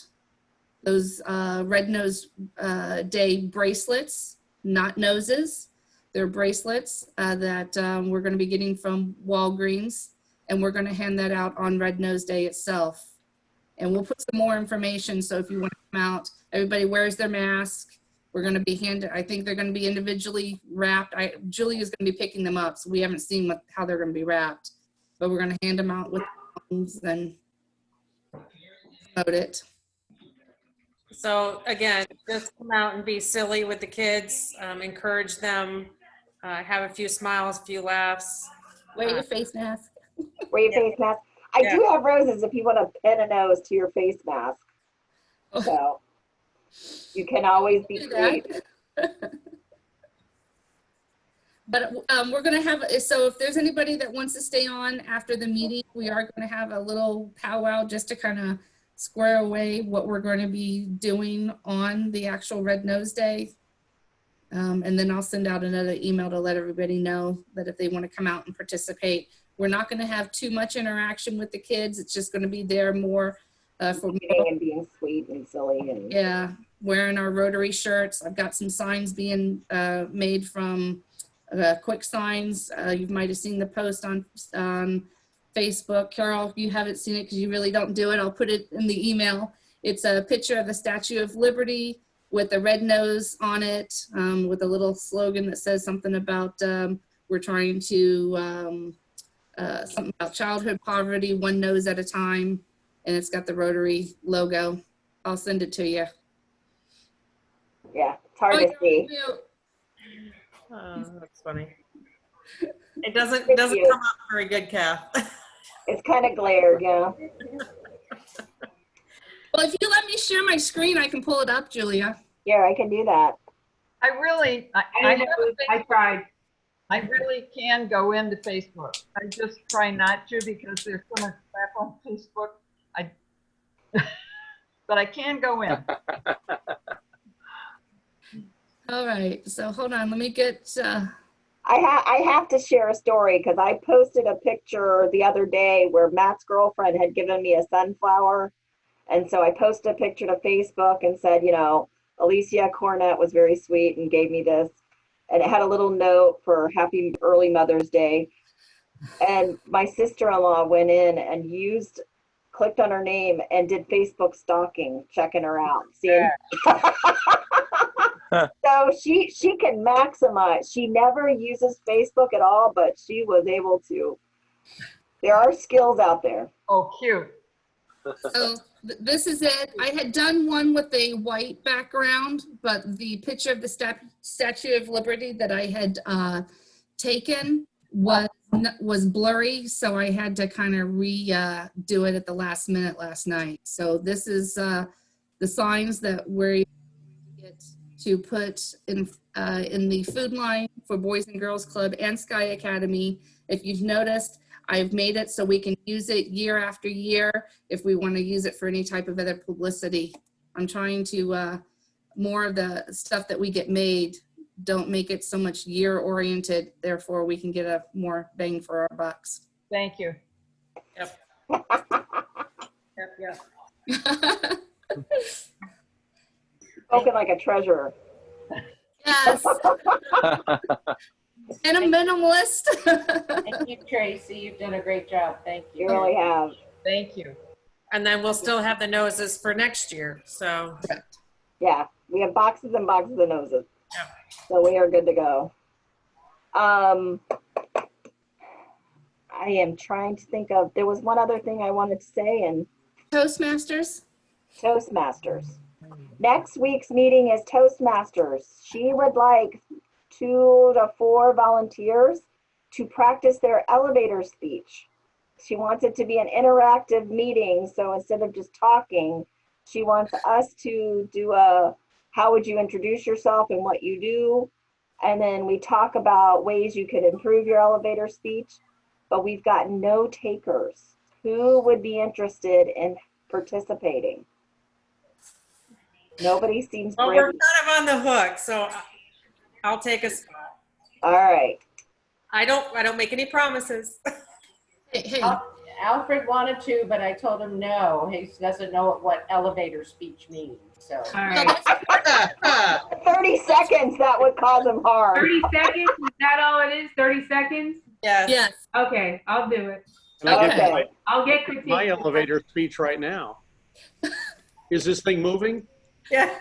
J: those Red Nose Day bracelets, not noses. They're bracelets that we're going to be getting from Walgreens, and we're going to hand that out on Red Nose Day itself. And we'll put some more information, so if you want to come out, everybody wears their mask. We're going to be I think they're going to be individually wrapped. Julie is going to be picking them up, so we haven't seen how they're going to be wrapped. But we're going to hand them out with phones and promote it.
I: So again, just come out and be silly with the kids, encourage them, have a few smiles, a few laughs.
J: Wear your face mask.
A: Wear your face mask. I do have roses if you want to pin a nose to your face mask. So you can always be creative.
J: But we're going to have, so if there's anybody that wants to stay on after the meeting, we are going to have a little powwow just to kind of square away what we're going to be doing on the actual Red Nose Day. And then I'll send out another email to let everybody know that if they want to come out and participate. We're not going to have too much interaction with the kids. It's just going to be there more for
A: and being sweet and silly. And
J: yeah, wearing our Rotary shirts. I've got some signs being made from Quick Signs. You might have seen the post on Facebook. Carol, you haven't seen it because you really don't do it. I'll put it in the email. It's a picture of the Statue of Liberty with a red nose on it, with a little slogan that says something about we're trying to, something about childhood poverty, one nose at a time. And it's got the Rotary logo. I'll send it to you.
A: Yeah, it's hard to see.
I: Oh, that's funny. It doesn't come up very good, Kath.
A: It's kind of glared, yeah.
J: Well, if you let me share my screen, I can pull it up, Julia.
A: Yeah, I can do that.
B: I really, I
D: tried.
B: I really can go into Facebook. I just try not to because there's so much crap on Facebook. But I can go in.
J: All right, so hold on, let me get.
A: I have to share a story because I posted a picture the other day where Matt's girlfriend had given me a sunflower. And so I posted a picture to Facebook and said, you know, Alicia Cornett was very sweet and gave me this. And it had a little note for happy early Mother's Day. And my sister-in-law went in and clicked on her name and did Facebook stalking, checking her out. Seeing. So she can maximize. She never uses Facebook at all, but she was able to. There are skills out there.
B: Oh, cute.
J: So this is it. I had done one with a white background, but the picture of the Statue of Liberty that I had taken was blurry, so I had to kind of do it at the last minute last night. So this is the signs that we're get to put in the food line for Boys and Girls Club and Sky Academy. If you've noticed, I've made it so we can use it year after year if we want to use it for any type of other publicity. I'm trying to, more of the stuff that we get made, don't make it so much year oriented, therefore we can get a more bang for our bucks.
B: Thank you.
I: Yep. Yep.
A: Spoken like a treasurer.
J: Yes. And a minimalist.
L: Thank you, Tracy. You've done a great job. Thank you.
A: You really have.
B: Thank you.
I: And then we'll still have the noses for next year. So
A: Yeah, we have boxes and boxes of noses.
I: Yeah.
A: So we are good to go. I am trying to think of, there was one other thing I wanted to say, and
J: Toastmasters.
A: Next week's meeting is Toastmasters. She would like 2 to 4 volunteers to practice their elevator speech. She wants it to be an interactive meeting, so instead of just talking, she wants us to do a, how would you introduce yourself and what you do, and then we talk about ways you could improve your elevator speech, but we've got no takers. Who would be interested in participating? Nobody seems
I: well,
A: brave.
I: we're kind of on the hook, so I'll take a spot.
A: All right.
I: I don't make any promises.
J: Hey.
L: Alfred wanted to, but I told him no. He doesn't know what elevator speech means. So.
D: All right.
A: 30 seconds, that would cause him harm.
D: 30 seconds? Is that all it is? 30 seconds?
I: Yes.
J: Yes.
D: Okay, I'll do it.
K: And I
A: Okay.
K: get
D: I'll get critiqued.
K: my elevator speech right now. Is this thing moving?
I: Yeah.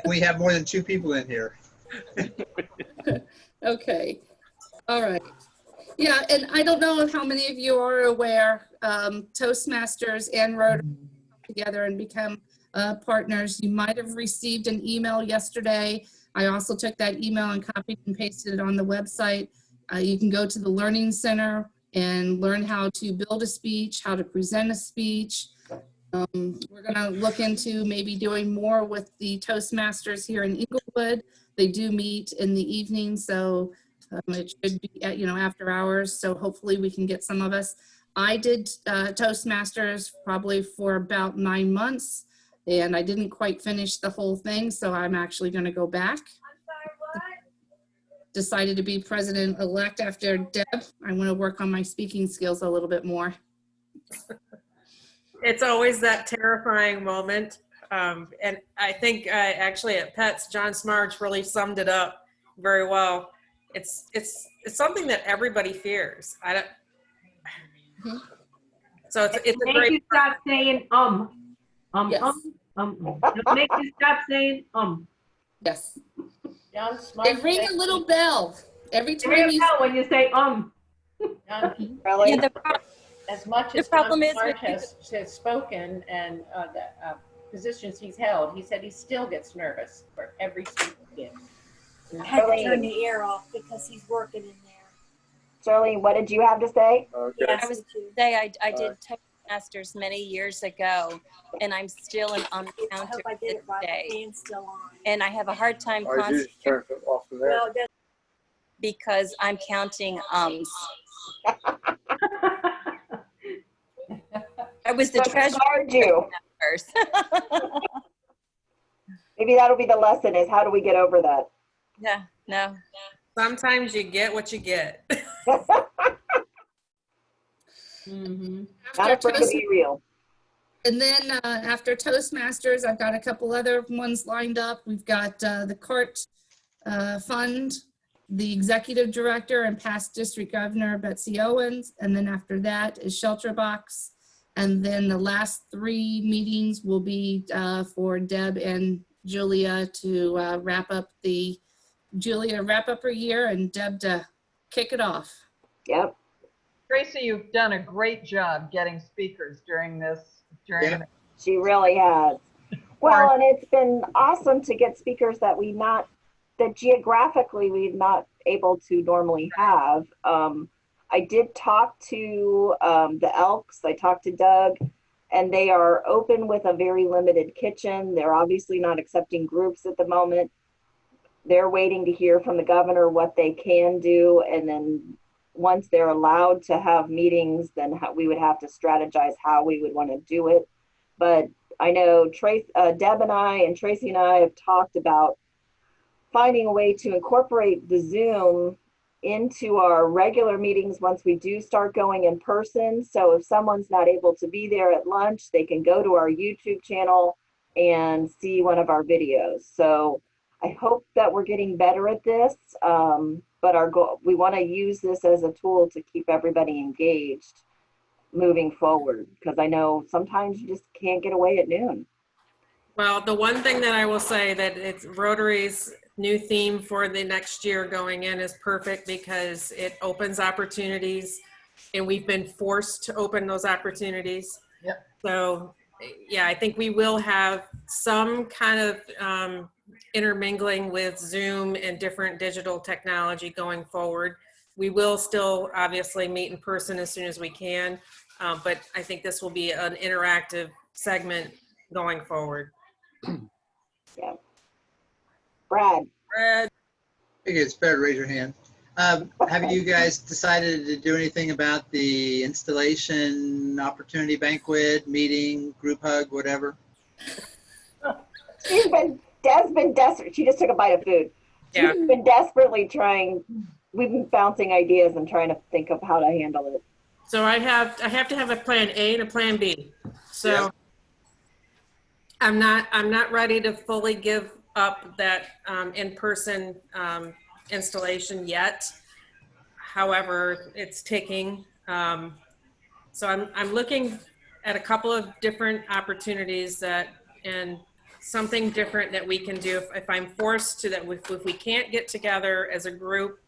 E: We have more than 2 people in here.
J: Okay. All right. Yeah, and I don't know how many of you are aware, Toastmasters and Rotary come together and become partners. You might have received an email yesterday. I also took that email and copied and pasted it on the website. You can go to the Learning Center and learn how to build a speech, how to present a speech. We're going to look into maybe doing more with the Toastmasters here in Englewood. They do meet in the evening, so it should be at, after hours. So hopefully we can get some of us. I did Toastmasters probably for about 9 months, and I didn't quite finish the whole thing, so I'm actually going to go back. Decided to be president-elect after Deb. I want to work on my speaking skills a little bit more.
I: It's always that terrifying moment. And I think actually at Pets, John Smarge really summed it up very well. It's something that everybody fears. So it's a
D: Make
I: great.
D: you stop saying
J: Yes.
D: Don't make you stop saying
J: Yes.
L: John
J: They
L: Smart
J: ring
L: said
J: a little bell every
D: Ring a
J: time you.
D: bell when you say
L: John,
A: Really?
C: Yeah,
L: as much
C: the
L: as John
C: problem is
L: Smart
C: with
L: has spoken and the positions he's held, he said he still gets nervous for every speech he gives.
C: I had to
A: Charlene.
C: turn the air off because he's working in there.
A: Charlene, what did you have to say?
C: Yes,
M: I was
C: me too.
M: say I did Toastmasters many years ago, and I'm still on the
C: I
M: counter
C: hope I
M: to
C: did
M: this
C: it right.
M: day.
C: The fan's still on.
M: And I have a hard time
N: I do just turn it off from there.
C: Well, it doesn't-
M: because I'm counting ums. I was the
A: So
M: treasurer
A: charge you.
M: first.
A: Maybe that'll be the lesson is how do we get over that?
M: Yeah, no.
I: Sometimes you get what you get.
A: Not afraid to be real.
J: And then after Toastmasters, I've got a couple other ones lined up. We've got the Court Fund, the Executive Director and past District Governor Betsy Owens. And then after that is Shelter Box. And then the last 3 meetings will be for Deb and Julia to wrap up her year and Deb to kick it off.
A: Yep.
B: Tracy, you've done a great job getting speakers during this.
A: She really has. Well, and it's been awesome to get speakers that geographically we're not able to normally have. I did talk to the Elks. I talked to Doug, and they are open with a very limited kitchen. They're obviously not accepting groups at the moment. They're waiting to hear from the governor what they can do, and then once they're allowed to have meetings, then we would have to strategize how we would want to do it. But I know Deb and I and Tracy and I have talked about finding a way to incorporate the Zoom into our regular meetings once we do start going in person. So if someone's not able to be there at lunch, they can go to our YouTube channel and see one of our videos. So I hope that we're getting better at this. But our goal, we want to use this as a tool to keep everybody engaged moving forward, because I know sometimes you just can't get away at noon.
I: Well, the one thing that I will say that it's Rotary's new theme for the next year going in is perfect because it opens opportunities and we've been forced to open those opportunities.
B: Yep.
I: So yeah, I think we will have some kind of intermingling with Zoom and different digital technology going forward. We will still obviously meet in person as soon as we can, but I think this will be an interactive segment going forward.
A: Yeah. Brad.
E: I think it's fair to raise your hand. Have you guys decided to do anything about the installation opportunity banquet, meeting, group hug, whatever?
A: Deb's been desperate. She just took a bite of food.
I: Yeah.
A: She's been desperately trying. We've been bouncing ideas and trying to think of how to handle it.
I: So I have to have a plan A and a plan B. So yeah. I'm not ready to fully give up that in-person installation yet. However, it's ticking. So I'm looking at a couple of different opportunities and something different that we can do if I'm forced to that. If we can't get together as a group,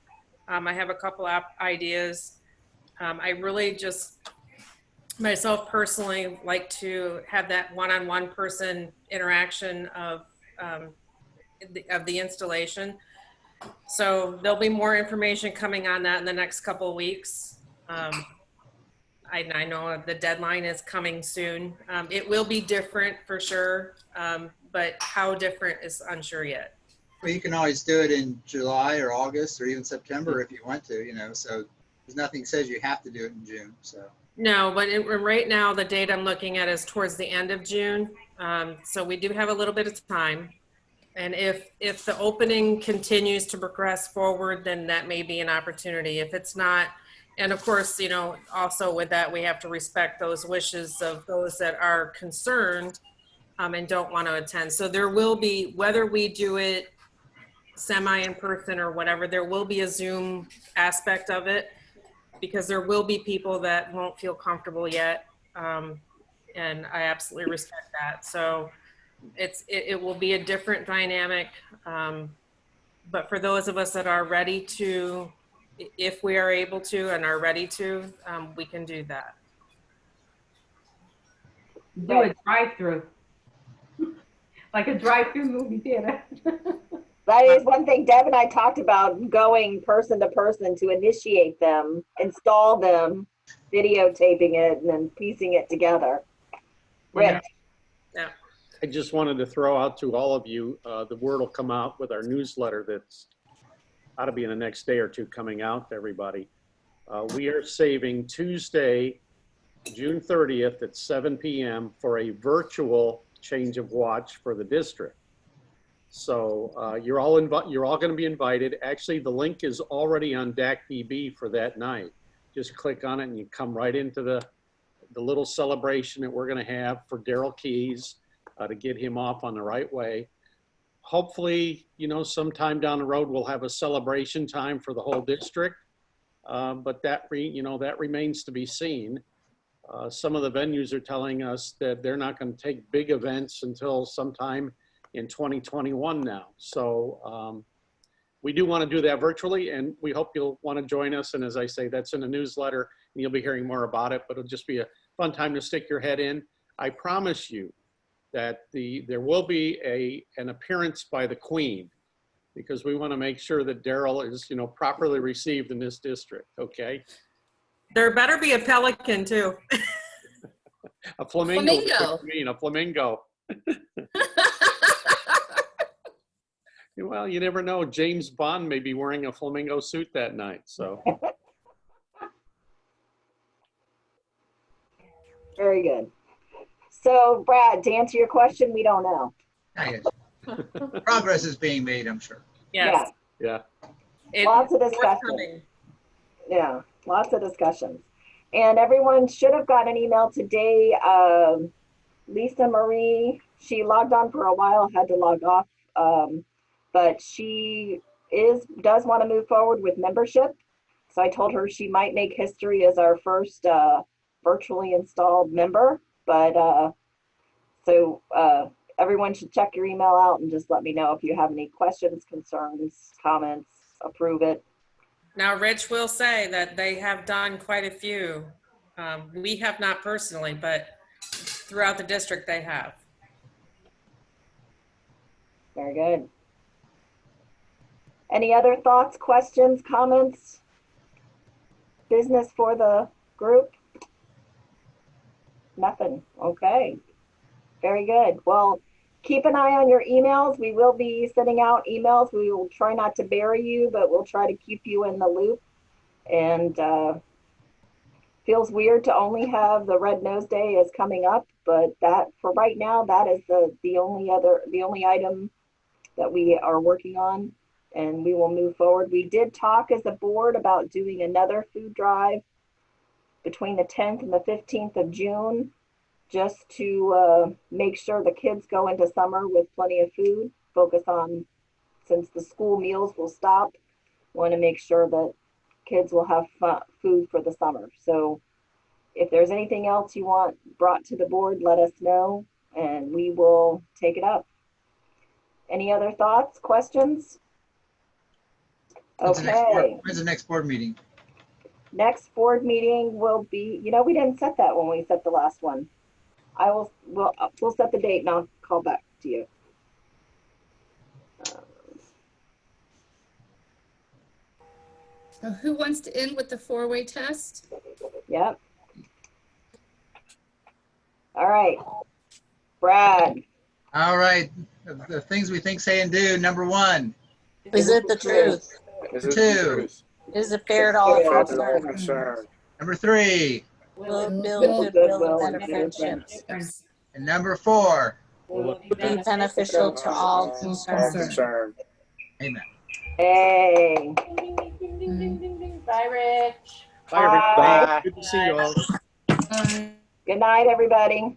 I: I have a couple of ideas. I really just myself personally like to have that one-on-one person interaction of the installation. So there'll be more information coming on that in the next couple of weeks. I know the deadline is coming soon. It will be different for sure, but how different is unsure yet.
E: Well, you can always do it in July or August or even September if you want to, so there's nothing says you have to do it in June, so.
I: No, but right now the date I'm looking at is towards the end of June. So we do have a little bit of time. And if the opening continues to progress forward, then that may be an opportunity. If it's not, and of course, also with that, we have to respect those wishes of those that are concerned and don't want to attend. So there will be, whether we do it semi in person or whatever, there will be a Zoom aspect of it because there will be people that won't feel comfortable yet. And I absolutely respect that. So it will be a different dynamic. But for those of us that are ready to, if we are able to and are ready to, we can do that.
D: Do a drive-through. Like a drive-through movie theater.
A: That is one thing Deb and I talked about, going person to person to initiate them, install them, videotaping it, and then piecing it together. Rick.
I: Yeah.
K: I just wanted to throw out to all of you, the word will come out with our newsletter that's ought to be in the next day or two coming out to everybody. We are saving Tuesday, June 30th at 7 p.m. for a virtual change of watch for the district. So you're all going to be invited. Actually, the link is already on DACDB for that night. Just click on it and you come right into the little celebration that we're going to have for Daryl Keys to get him off on the right way. Hopefully, you know, sometime down the road, we'll have a celebration time for the whole district. But that remains to be seen. Some of the venues are telling us that they're not going to take big events until sometime in 2021 now. So we do want to do that virtually, and we hope you'll want to join us. And as I say, that's in the newsletter, and you'll be hearing more about it, but it'll just be a fun time to stick your head in. I promise you that there will be an appearance by the Queen, because we want to make sure that Daryl is, you know, properly received in this district, okay?
I: There better be a pelican too.
K: A flamingo. A flamingo. Well, you never know. James Bond may be wearing a flamingo suit that night, so.
A: Very good. So, Brad, to answer your question, we don't know.
E: Progress is being made, I'm sure.
I: Yes.
K: Yeah.
A: Lots of discussion. Yeah, lots of discussions. And everyone should have got an email today. Lisa Marie, she logged on for a while, had to log off. But she does want to move forward with membership. So I told her she might make history as our first virtually installed member. But everyone should check your email out and just let me know if you have any questions, concerns, comments, approve it.
I: Now, Rich will say that they have done quite a few. We have not personally, but throughout the district they have.
A: Very good. Any other thoughts, questions, comments? Business for the group? Nothing. Okay. Very good. Well, keep an eye on your emails. We will be sending out emails. We will try not to bury you, but we'll try to keep you in the loop. And feels weird to only have the Red Nose Day is coming up, but that for right now, that is the only item that we are working on, and we will move forward. We did talk as a board about doing another food drive between the 10th and the 15th of June, just to make sure the kids go into summer with plenty of food. Focus on, since the school meals will stop, want to make sure that kids will have food for the summer. So if there's anything else you want brought to the board, let us know and we will take it up. Any other thoughts, questions? Okay.
E: When's the next board meeting?
A: Next board meeting will be, we didn't set that when we set the last one. We'll set the date and I'll call back to you.
J: So who wants to end with the 4-way test?
A: Yep. All right. Brad.
E: All right. The things we think, say, and do. Number 1.
M: Is it the truth?
E: Number 2.
M: Is it fair to all concerned?
E: Number 3.
M: Will it build goodwill and better friendships?
E: And number 4.
M: Will it be beneficial to all concerned?
E: Amen.
A: Hey.
L: Bye, Rich.
K: Bye, everybody. Good to see you all.
A: Good night, everybody.